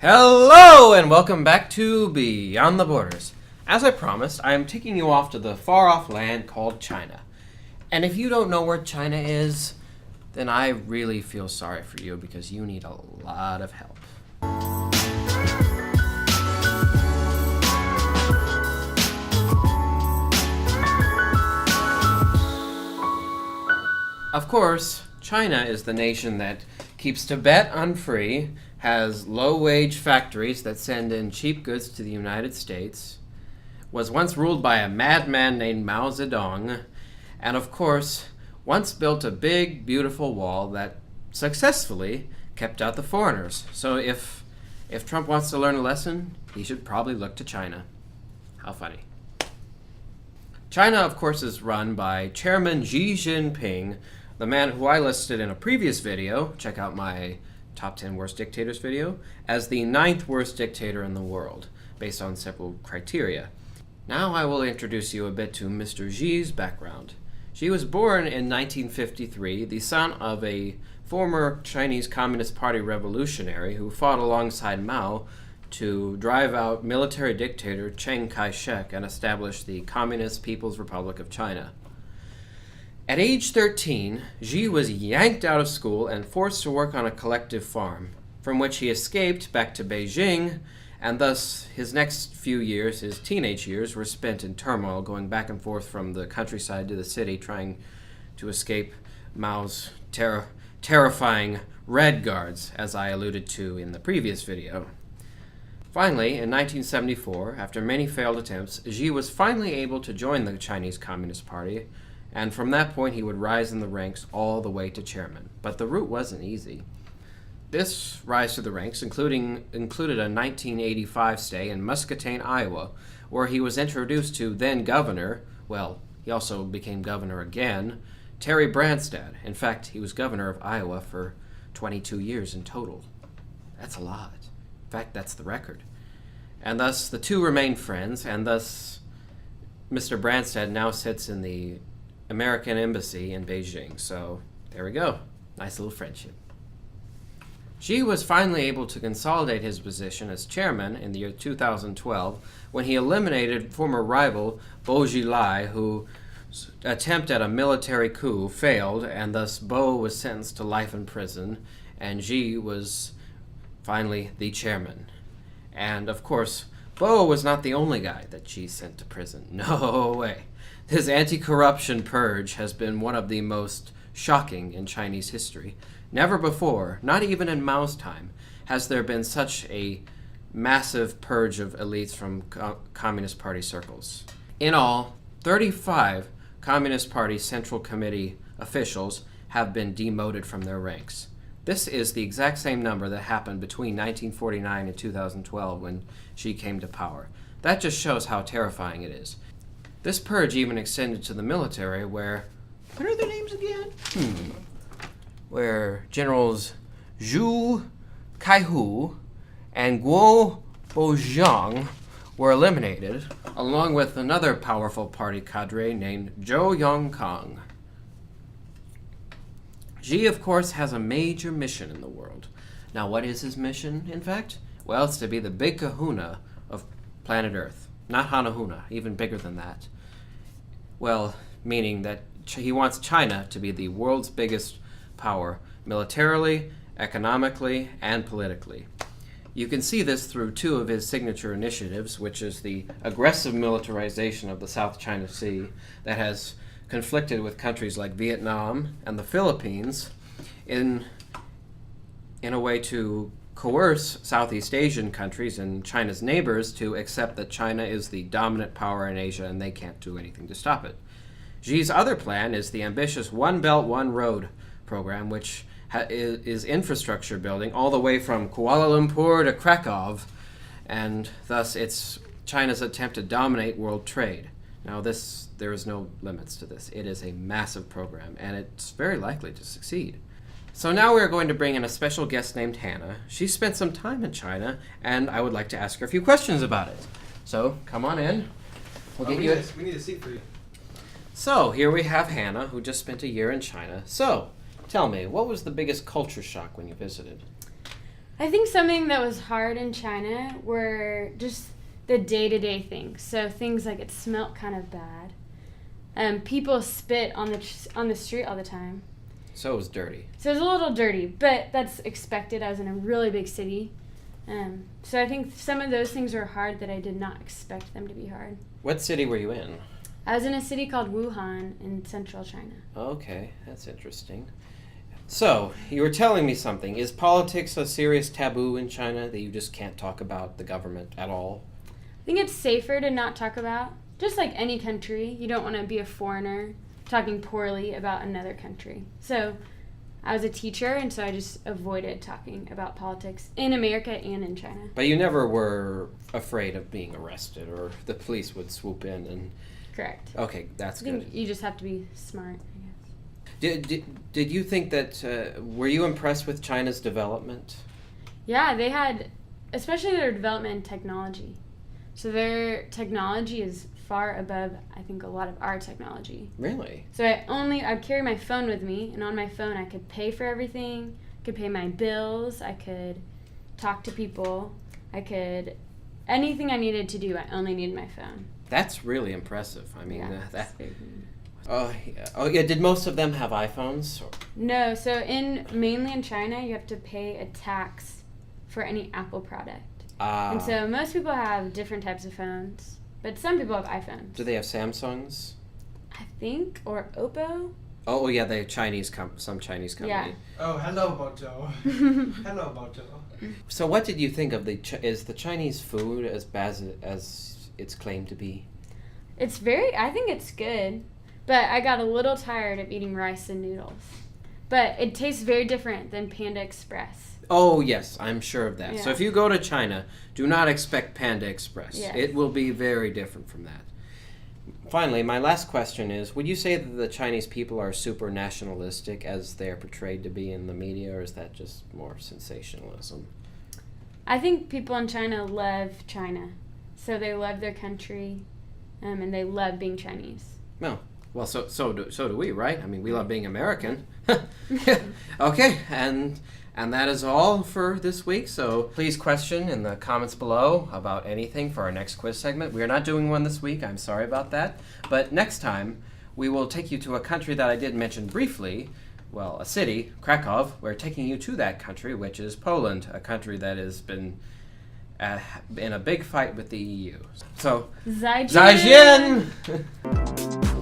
Hello and welcome back to Beyond the Borders. As I promised, I am taking you off to the far-off land called China. And if you don't know where China is, then I really feel sorry for you because you need a lot of help. Of course, China is the nation that keeps Tibet unfree, has low-wage factories that send in cheap goods to the United States, was once ruled by a madman named Mao Zedong, and of course, once built a big, beautiful wall that successfully kept out the foreigners. So if Trump wants to learn a lesson, he should probably look to China. How funny. China, of course, is run by Chairman Xi Jinping, the man who I listed in a previous video, check out my Top 10 Worst Dictators video, as the 9th worst dictator in the world, based on several criteria. Now I will introduce you a bit to Mr. Xi's background. Xi was born in 1953, the son of a former Chinese Communist Party revolutionary who fought alongside Mao to drive out military dictator Chiang Kai-shek and establish the Communist People's Republic of China. At age 13, Xi was yanked out of school and forced to work on a collective farm, from which he escaped back to Beijing, and thus his next few years, his teenage years, were spent in turmoil, going back and forth from the countryside to the city, trying to escape Mao's terrifying Red Guards, as I alluded to in the previous video. Finally, in 1974, after many failed attempts, Xi was finally able to join the Chinese Communist Party, and from that point he would rise in the ranks all the way to chairman. But the route wasn't easy. This rise to the ranks included a 1985 stay in Muscatine, Iowa, where he was introduced to then-governor, well, he also became governor again, Terry Branstad. In fact, he was governor of Iowa for 22 years in total. That's a lot. In fact, that's the record. And thus, the two remained friends, and thus Mr. Branstad now sits in the American Embassy in Beijing. So, there we go. Nice little friendship. Xi was finally able to consolidate his position as chairman in the year 2012 when he eliminated former rival Bo Xilai, whose attempt at a military coup failed, and thus Bo was sentenced to life in prison, and Xi was finally the chairman. And of course, Bo was not the only guy that Xi sent to prison. No way. His anti-corruption purge has been one of the most shocking in Chinese history. Never before, not even in Mao's time, has there been such a massive purge of elites from Communist Party circles. In all, 35 Communist Party Central Committee officials have been demoted from their ranks. This is the exact same number that happened between 1949 and 2012 when Xi came to power. That just shows how terrifying it is. This purge even extended to the military where, what are their names again? Where Generals Zhu Kaihu and Guo Bojiang were eliminated, along with another powerful party cadre named Zhou Yongkang. Xi, of course, has a major mission in the world. Now, what is his mission, in fact? Well, it's to be the big kahuna of planet Earth. Not Hanahuna, even bigger than that. Well, meaning that he wants China to be the world's biggest power, militarily, economically, and politically. You can see this through two of his signature initiatives, which is the aggressive militarization of the South China Sea that has conflicted with countries like Vietnam and the Philippines in a way to coerce Southeast Asian countries and China's neighbors to accept that China is the dominant power in Asia and they can't do anything to stop it. Xi's other plan is the ambitious One Belt, One Road program, which is infrastructure building all the way from Kuala Lumpur to Krakow, and thus it's China's attempt to dominate world trade. Now there is no limits to this. It is a massive program, and it's very likely to succeed. So now we're going to bring in a special guest named Hannah. She spent some time in China, and I would like to ask her a few questions about it. So come on in. We need a seat for you. So here we have Hannah, who just spent a year in China. So tell me, what was the biggest culture shock when you visited? I think something that was hard in China were just the day-to-day things. So things like it smelt kind of bad. People spit on the street all the time. So it was dirty. So it was a little dirty, but that's expected. I was in a really big city. So I think some of those things were hard that I did not expect them to be hard. What city were you in? I was in a city called Wuhan in central China. Okay, that's interesting. So, you were telling me something. Is politics a serious taboo in China that you just can't talk about the government at all? I think it's safer to not talk about. Just like any country, you don't want to be a foreigner talking poorly about another country. So I was a teacher, and so I just avoided talking about politics in America and in China. But you never were afraid of being arrested or the police would swoop in and... Correct. Okay, that's I think good. you just have to be smart, I guess. Did you think that... were you impressed with China's development? Yeah, they had, especially their development in technology. So their technology is far above, I think, a lot of our technology. Really? So I'd carry my phone with me, and on my phone I could pay for everything, I could pay my bills, I could talk to people, anything I needed to do, I only needed my phone. That's really impressive. I mean, Yeah, Oh yeah. Did most of them have iPhones? No, so mainly in China, you have to pay a tax for any Apple product. And so most people have different types of phones, but some people have iPhones. Do they have Samsungs? I think, or Oppo. Oh yeah, they have some Chinese company. Yeah. Oh, hello, Bojo. Hello, Bojo. So what did you think of is the Chinese food as bad as it's claimed to be? I think it's good, but I got a little tired of eating rice and noodles. But it tastes very different than Panda Express. Oh yes, I'm sure of that. Yeah. So if you go to China, do not expect Panda Express. Yes. It will be very different from that. Finally, my last question is, would you say that the Chinese people are super nationalistic as they're portrayed to be in the media, or is that just more sensationalism? I think people in China love China. So they love their country, and they love being Chinese. Well, so do we, right? I mean, we love being American. Okay, and that is all for this week. So please question in the comments below about anything for our next quiz segment. We are not doing one this week. I'm sorry about that. But next time, we will take you to a country that I did mention briefly. Well, a city, Krakow. We're taking you to that country, which is Poland, a country that has been in a big fight with the EU. So, Zaijian! Zaijian!